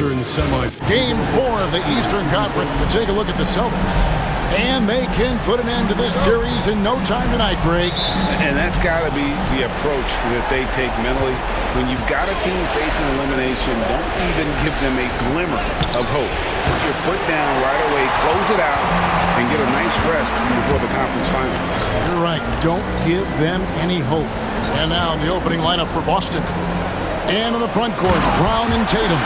here in the semis. Game 4 of the Eastern Conference. We'll take a look at the Celtics. And they can put an end to this series in no time tonight, Greg. And that's got to be the approach that they take mentally. When you've got a team facing elimination, don't even give them a glimmer of hope. Put your foot down right away, close it out, and get a nice rest before the conference finals. You're right. Don't give them any hope. And now the opening lineup for Boston. And in the front court, Brown and Tatum.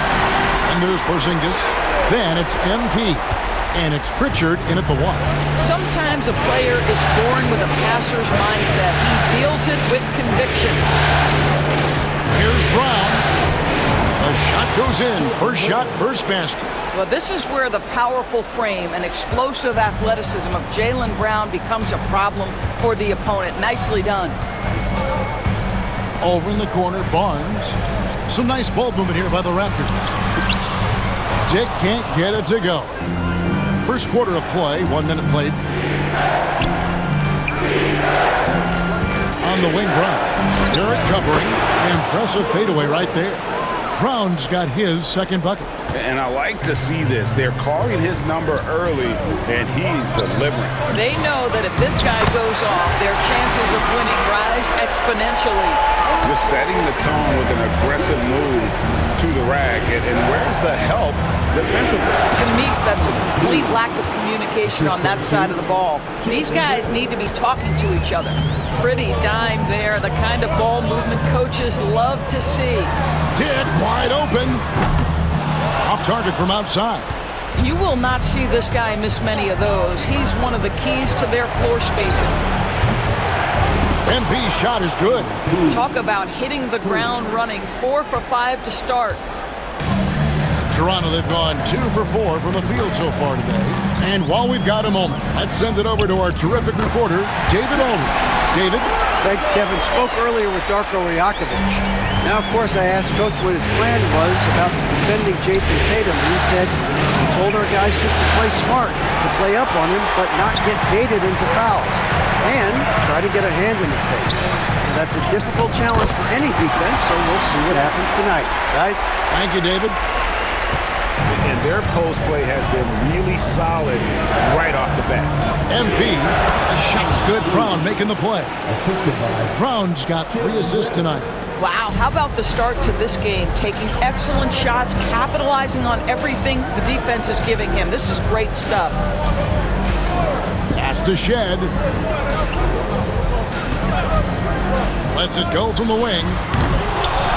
And there's Porzingis. Then it's MP. And it's Pritchard in at the one. Sometimes a player is born with a passer's mindset. He deals it with conviction. Here's Brown. A shot goes in. First shot, first basket. Well, this is where the powerful frame and explosive athleticism of Jaylen Brown becomes a problem for the opponent. Nicely done. Over in the corner, Barnes. Some nice ball movement here by the Raptors. Dick can't get it to go. First quarter of play, 1 minute played. On the wing, Brown. Garrett covering. Impressive fadeaway right there. Brown's got his second bucket. And I like to see this. They're calling his number early, and he's delivering. They know that if this guy goes off, their chances of winning rise exponentially. Just setting the tone with an aggressive move to the rack. And where's the help defensively? To me, that's a complete lack of communication on that side of the ball. These guys need to be talking to each other. Pretty dime there, the kind of ball movement coaches love to see. Dick wide open. Off target from outside. You will not see this guy miss many of those. He's one of the keys to their floor spacing. MP's shot is good. Talk about hitting the ground running. 4 for 5 to start. Toronto, they've gone 2 for 4 from the field so far today. And while we've got a moment, let's send it over to our terrific reporter, David Aldridge. David? Thanks, Kevin. Spoke earlier with Darko Rajakovic. Now, of course, I asked Coach what his plan was about defending Jason Tatum. He said he told our guys just to play smart, to play up on him, but not get baited into fouls, and try to get a hand in his face. And that's a difficult challenge for any defense, so we'll see what happens tonight. Guys? Thank you, David. And their post play has been really solid right off the bat. MP, the shot's good. Brown making the play. Brown's got 3 assists tonight. Wow, how about the start to this game? Taking excellent shots, capitalizing on everything the defense is giving him. This is great stuff. Pass to Shed. Lets it go from the wing.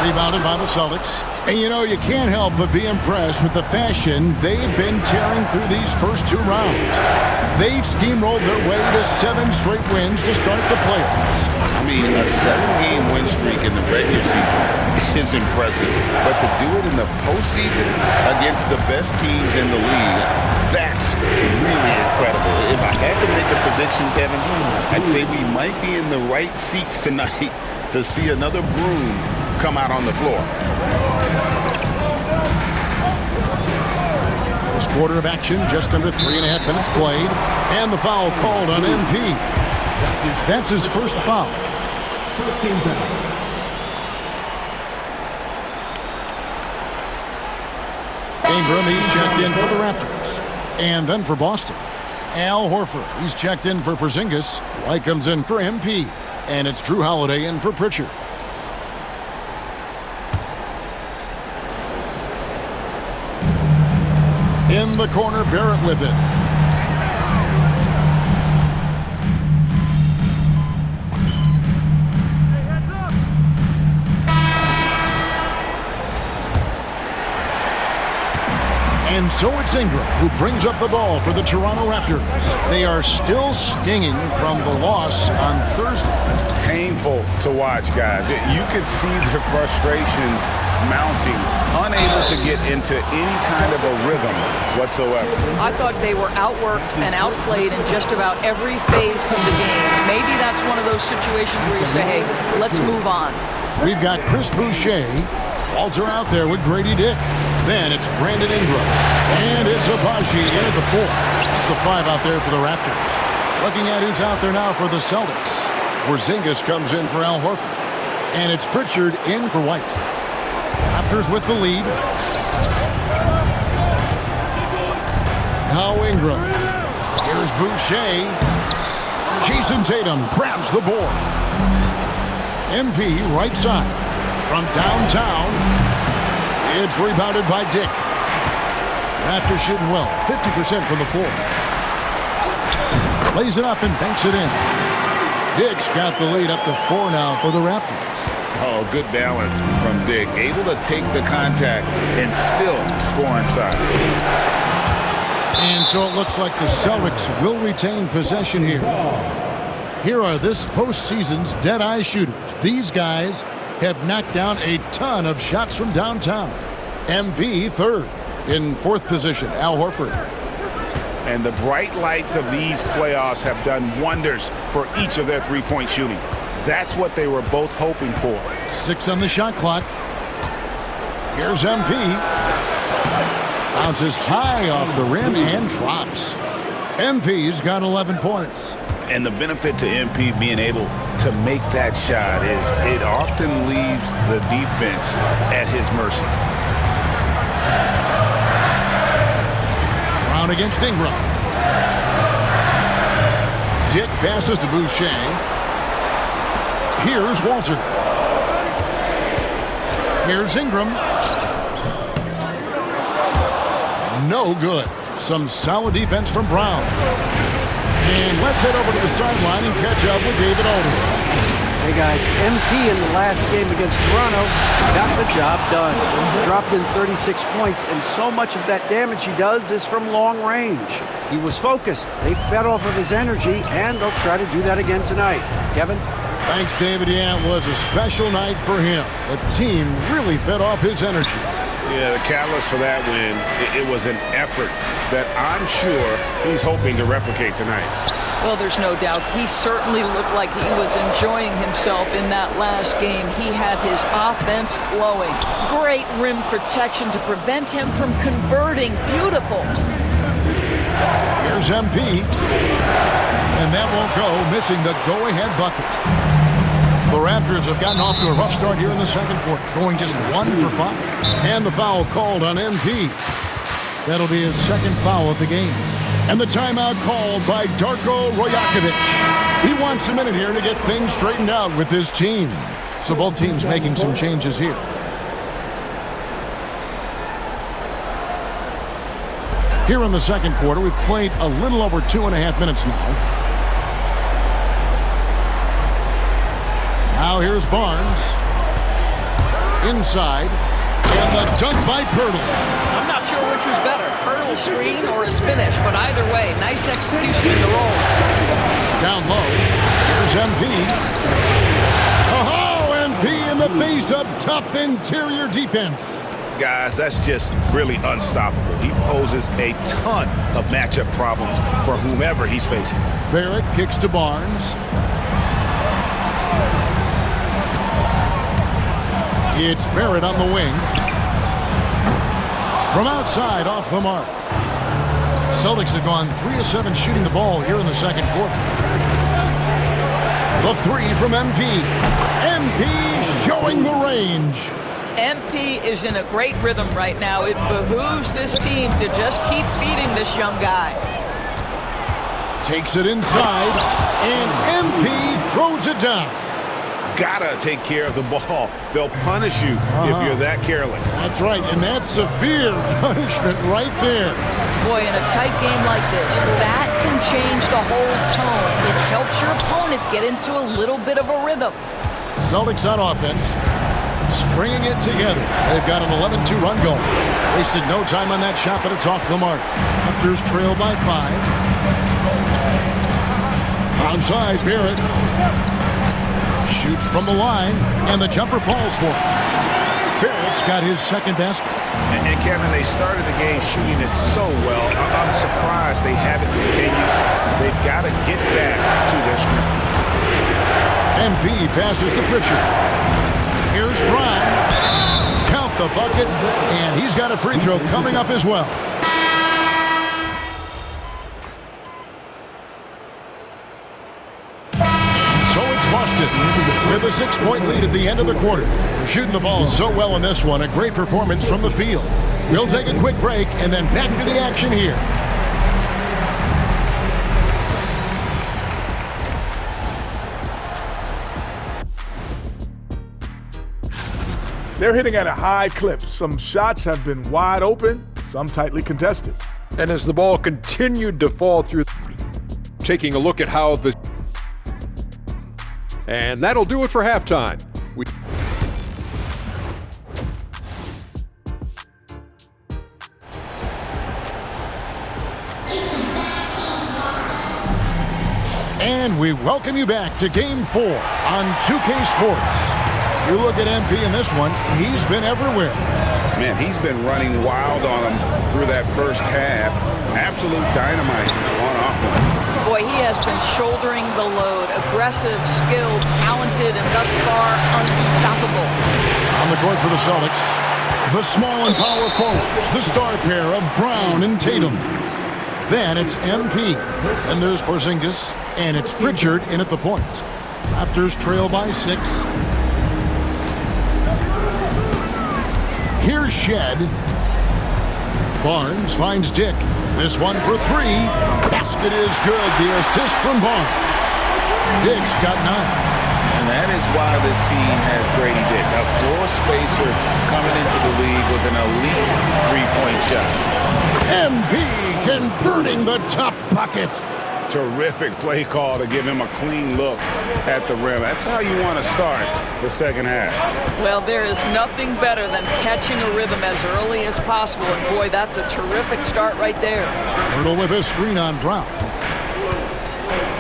Rebounded by the Celtics. And you know, you can't help but be impressed with the fashion they've been tearing through these first 2 rounds. They've steamrolled their way to 7 straight wins to start the playoffs. I mean, a 7-game win streak in the regular season is impressive. But to do it in the postseason against the best teams in the league, that's really incredible. If I had to make a prediction, Kevin, I'd say we might be in the right seats tonight to see another broom come out on the floor. First quarter of action, just under 3.5 minutes played, and the foul called on MP. That's his first foul. Ingram, he's checked in for the Raptors. And then for Boston, Al Horford, he's checked in for Porzingis. White comes in for MP. And it's Drew Holiday in for Pritchard. In the corner, Barrett with it. And so it's Ingram who brings up the ball for the Toronto Raptors. They are still stinging from the loss on Thursday. Painful to watch, guys. You could see their frustrations mounting, unable to get into any kind of a rhythm whatsoever. I thought they were outworked and outplayed in just about every phase of the game. Maybe that's one of those situations where you say, hey, let's move on. We've got Chris Boucher. Walter out there with Grady Dick. Then it's Brandon Ingram. And it's Abaji in at the 4. That's the 5 out there for the Raptors. Looking at who's out there now for the Celtics. Porzingis comes in for Al Horford. And it's Pritchard in for White. Raptors with the lead. Now Ingram. Here's Boucher. Jason Tatum grabs the board. MP right side. From downtown, it's rebounded by Dick. Raptors shooting well, 50% from the floor. Lays it up and banks it in. Dick's got the lead up to 4 now for the Raptors. Oh, good balance from Dick. Able to take the contact and still score inside. And so it looks like the Celtics will retain possession here. Here are this postseason's dead-eye shooters. These guys have knocked down a ton of shots from downtown. MP third. In fourth position, Al Horford. And the bright lights of these playoffs have done wonders for each of their three-point shooting. That's what they were both hoping for. 6 on the shot clock. Here's MP. Bounces high off the rim and drops. MP's got 11 points. And the benefit to MP being able to make that shot is it often leaves the defense at his mercy. Brown against Ingram. Dick passes to Boucher. Here's Walter. Here's Ingram. No good. Some solid defense from Brown. And let's head over to the sideline and catch up with David Aldridge. Hey guys, MP in the last game against Toronto got the job done. Dropped in 36 points, and so much of that damage he does is from long range. He was focused. They fed off of his energy, and they'll try to do that again tonight. Kevin? Thanks, David. Yeah, it was a special night for him. The team really fed off his energy. Yeah, the catalyst for that win, it was an effort that I'm sure he's hoping to replicate tonight. Well, there's no doubt. He certainly looked like he was enjoying himself in that last game. He had his offense flowing. Great rim protection to prevent him from converting. Beautiful. Here's MP. And that won't go, missing the go-ahead bucket. The Raptors have gotten off to a rough start here in the second quarter, going just 1 for 5. And the foul called on MP. That'll be his second foul of the game. And the timeout called by Darko Rajakovic. He wants a minute here to get things straightened out with his team. So both teams making some changes here. Here in the second quarter, we've played a little over 2.5 minutes now. Now here's Barnes. Inside. And the dunk by Pirtle. I'm not sure which was better, Pirtle's screen or his finish, but either way, nice execution in the roll. Down low. Here's MP. Oh, MP in the face of tough interior defense. Guys, that's just really unstoppable. He poses a ton of matchup problems for whomever he's facing. Barrett kicks to Barnes. It's Barrett on the wing. From outside, off the mark. Celtics have gone 3 of 7 shooting the ball here in the second quarter. The 3 from MP. MP showing the range. MP is in a great rhythm right now. It behooves this team to just keep feeding this young guy. Takes it inside, and MP throws it down. Gotta take care of the ball. They'll punish you if you're that careless. That's right, and that's severe punishment right there. Boy, in a tight game like this, that can change the whole tone. It helps your opponent get into a little bit of a rhythm. Celtics on offense, stringing it together. They've got an 11-2 run goal. Wasted no time on that shot, but it's off the mark. Raptors trail by 5. Onside, Barrett. Shoots from the line, and the jumper falls for him. Barrett's got his second basket. And Kevin, they started the game shooting it so well. I'm surprised they haven't continued. They've got to get back to their strength. MP passes to Pritchard. Here's Brown. Count the bucket, and he's got a free throw coming up as well. Boston with a 6-point lead at the end of the quarter. They're shooting the ball so well in this one. A great performance from the field. We'll take a quick break and then back to the action here. They're hitting at a high clip. Some shots have been wide open, some tightly contested. And as the ball continued to fall through, taking a look at how the... And that'll do it for halftime. And we welcome you back to Game 4 on 2K Sports. You look at MP in this one, he's been everywhere. Man, he's been running wild on him through that first half. Absolute dynamite on offense. Boy, he has been shouldering the load. Aggressive, skilled, talented, and thus far unstoppable. On the court for the Celtics, the small and power forwards, the star pair of Brown and Tatum. Then it's MP, and there's Porzingis, and it's Pritchard in at the point. Raptors trail by 6. Here's Shed. Barnes finds Dick. This one for 3. Basket is good. The assist from Barnes. Dick's got 9. And that is why this team has Grady Dick, a floor spacer coming into the league with an elite three-point shot. MP converting the tough bucket. Terrific play call to give him a clean look at the rim. That's how you want to start the second half. Well, there is nothing better than catching a rhythm as early as possible. And boy, that's a terrific start right there. Hurdle with a screen on Brown.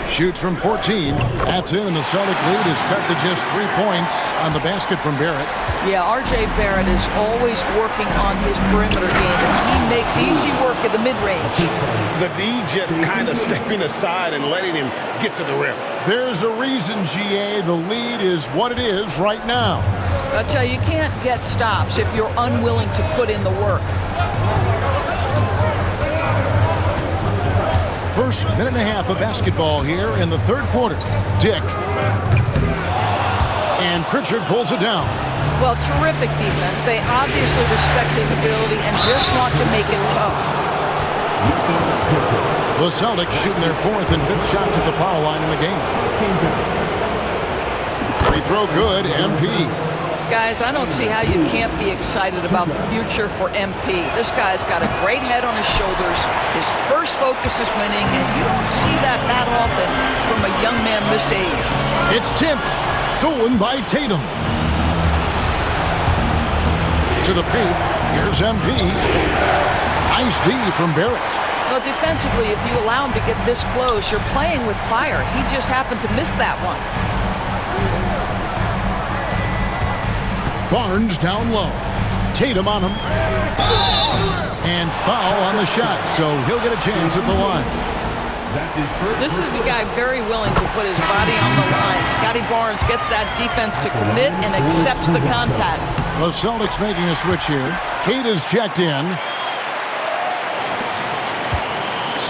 Shoots from 14. That's in, and the Celtic lead is cut to just 3 points on the basket from Barrett. Yeah, R.J. Barrett is always working on his perimeter game, and he makes easy work at the mid-range. The D just kind of stepping aside and letting him get to the rim. There's a reason, GA, the lead is what it is right now. I tell you, you can't get stops if you're unwilling to put in the work. First minute and a half of basketball here in the third quarter. Dick. And Pritchard pulls it down. Well, terrific defense. They obviously respect his ability and just want to make it tough. The Celtics shooting their 4th and 5th shots at the foul line in the game. Free throw good, MP. Guys, I don't see how you can't be excited about the future for MP. This guy's got a great head on his shoulders. His first focus is winning, and you don't see that often from a young man this age. It's tipped. Stolen by Tatum. To the paint. Here's MP. Nice D from Barrett. Well, defensively, if you allow him to get this close, you're playing with fire. He just happened to miss that one. Barnes down low. Tatum on him. And foul on the shot, so he'll get a chance at the line. This is a guy very willing to put his body on the line. Scotty Barnes gets that defense to commit and accepts the contact. The Celtics making a switch here. Kate is checked in.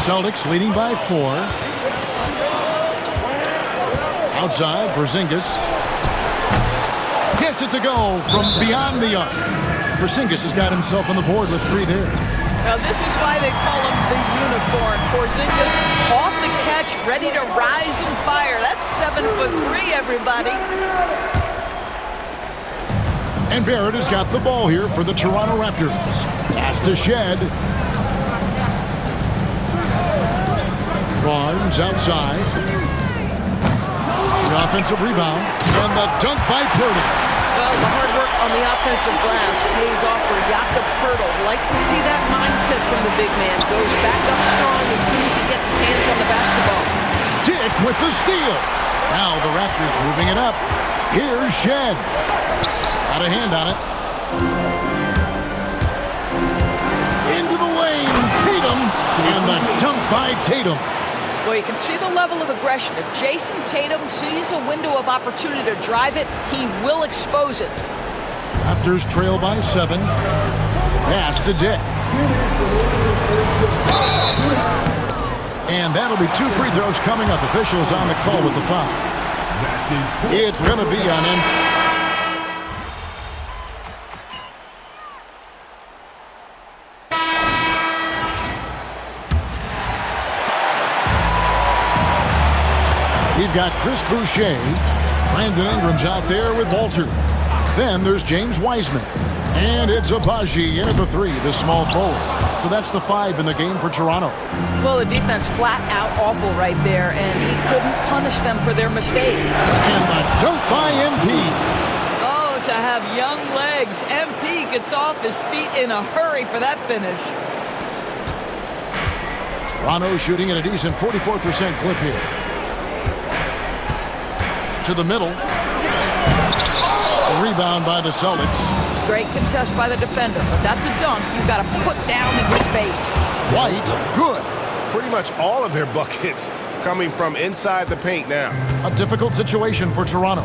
Celtics leading by 4. Outside, Porzingis. Gets it to go from beyond the arc. Porzingis has got himself on the board with 3 there. Now this is why they call him the unicorn. Porzingis off the catch, ready to rise and fire. That's 7'3", everybody. And Barrett has got the ball here for the Toronto Raptors. Pass to Shed. Barnes outside. The offensive rebound. And the dunk by Purtle. Well, the hard work on the offensive glass pays off for Jakob Purtle. Like to see that mindset from the big man. Goes back up strong as soon as he gets his hands on the basketball. Dick with the steal. Now the Raptors moving it up. Here's Shed. Got a hand on it. Into the lane. Tatum. And the dunk by Tatum. Well, you can see the level of aggression. If Jason Tatum sees a window of opportunity to drive it, he will expose it. Raptors trail by 7. Pass to Dick. And that'll be 2 free throws coming up. Officials on the call with the foul. It's going to be on him. We've got Chris Boucher. Brandon Ingram's out there with Walter. Then there's James Wiseman. And it's Abaji in at the 3, the small forward. So that's the 5 in the game for Toronto. Well, the defense flat out awful right there, and he couldn't punish them for their mistake. And the dunk by MP. Oh, to have young legs. MP gets off his feet in a hurry for that finish. Toronto shooting at a decent 44% clip here. To the middle. Rebound by the Celtics. Great contest by the defender, but that's a dunk you've got to put down in his face. White, good. Pretty much all of their buckets coming from inside the paint now. A difficult situation for Toronto.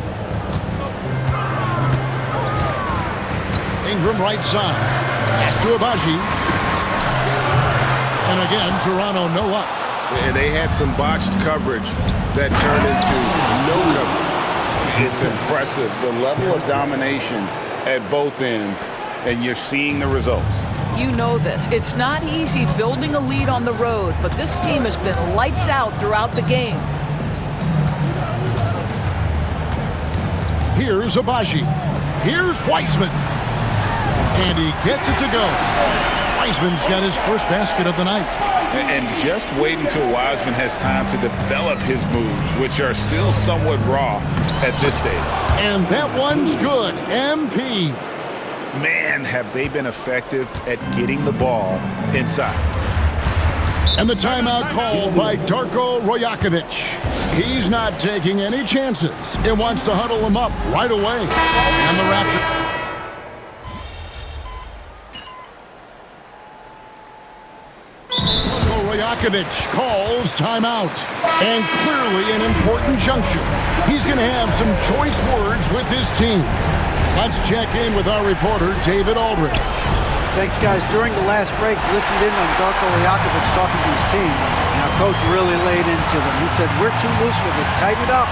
Ingram right side. Pass to Abaji. And again, Toronto no up. And they had some botched coverage that turned into no coverage. It's impressive, the level of domination at both ends, and you're seeing the results. You know this. It's not easy building a lead on the road, but this team has been lights out throughout the game. Here's Abaji. Here's Wiseman. And he gets it to go. Wiseman's got his first basket of the night. And just wait until Wiseman has time to develop his moves, which are still somewhat raw at this stage. And that one's good. MP. Man, have they been effective at getting the ball inside. And the timeout called by Darko Rajakovic. He's not taking any chances and wants to huddle him up right away. And the Raptors. Rajakovic calls timeout. And clearly an important juncture. He's going to have some choice words with his team. Let's check in with our reporter, David Aldridge. Thanks, guys. During the last break, listened in on Darko Rajakovic talking to his team. Now, coach really laid into them. He said, we're too loose with it. Tighten it up.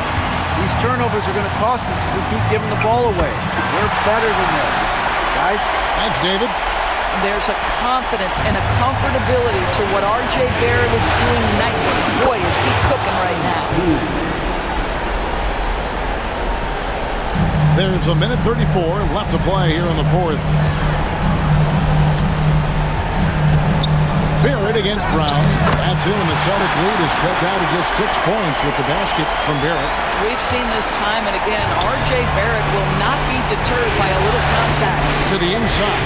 These turnovers are going to cost us if we keep giving the ball away. We're better than this. Guys? Thanks, David. There's a confidence and a comfortability to what R.J. Barrett is doing nightly. Boy, is he cooking right now. There's a minute 34 left to play here in the fourth. Barrett against Brown. That's it, and the Celtic lead is cut down to just 6 points with the basket from Barrett. We've seen this time and again. R.J. Barrett will not be deterred by a little contact. To the inside.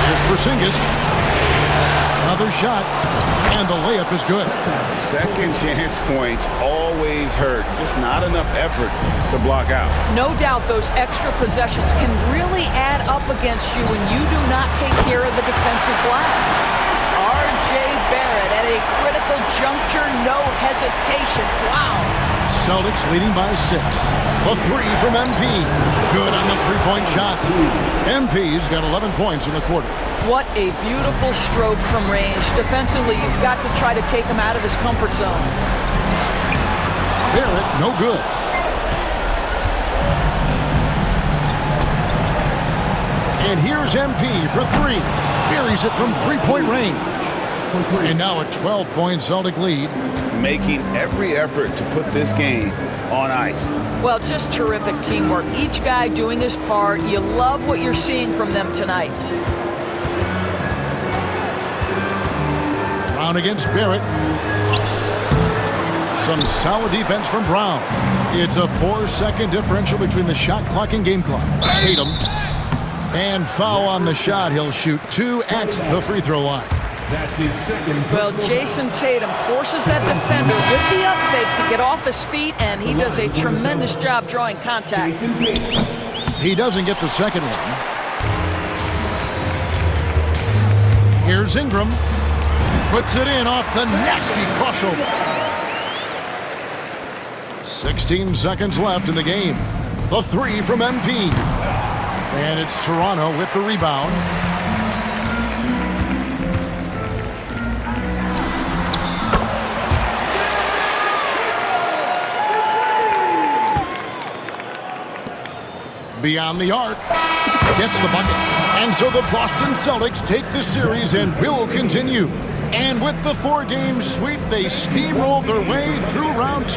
Here's Porzingis. Another shot, and the layup is good. Second chance points always hurt. Just not enough effort to block out. No doubt those extra possessions can really add up against you when you do not take care of the defensive glass. R.J. Barrett at a critical juncture, no hesitation. Wow. Celtics leading by 6. A 3 from MP. Good on the three-point shot. MP's got 11 points in the quarter. What a beautiful stroke from range. Defensively, you've got to try to take him out of his comfort zone. Barrett, no good. And here's MP for 3. Buries it from three-point range. And now a 12-point Celtic lead. Making every effort to put this game on ice. Well, just terrific teamwork. Each guy doing his part. You love what you're seeing from them tonight. Brown against Barrett. Some solid defense from Brown. It's a 4-second differential between the shot clock and game clock. Tatum. And foul on the shot. He'll shoot 2 at the free throw line. That's his second. Well, Jason Tatum forces that defender with the up fake to get off his feet, and he does a tremendous job drawing contact. He doesn't get the second one. Here's Ingram. Puts it in off the nasty crossover. 16 seconds left in the game. The 3 from MP. And it's Toronto with the rebound. Beyond the arc, gets the bucket. And so the Boston Celtics take the series and will continue. And with the 4-game sweep, they steamrolled their way through round 2.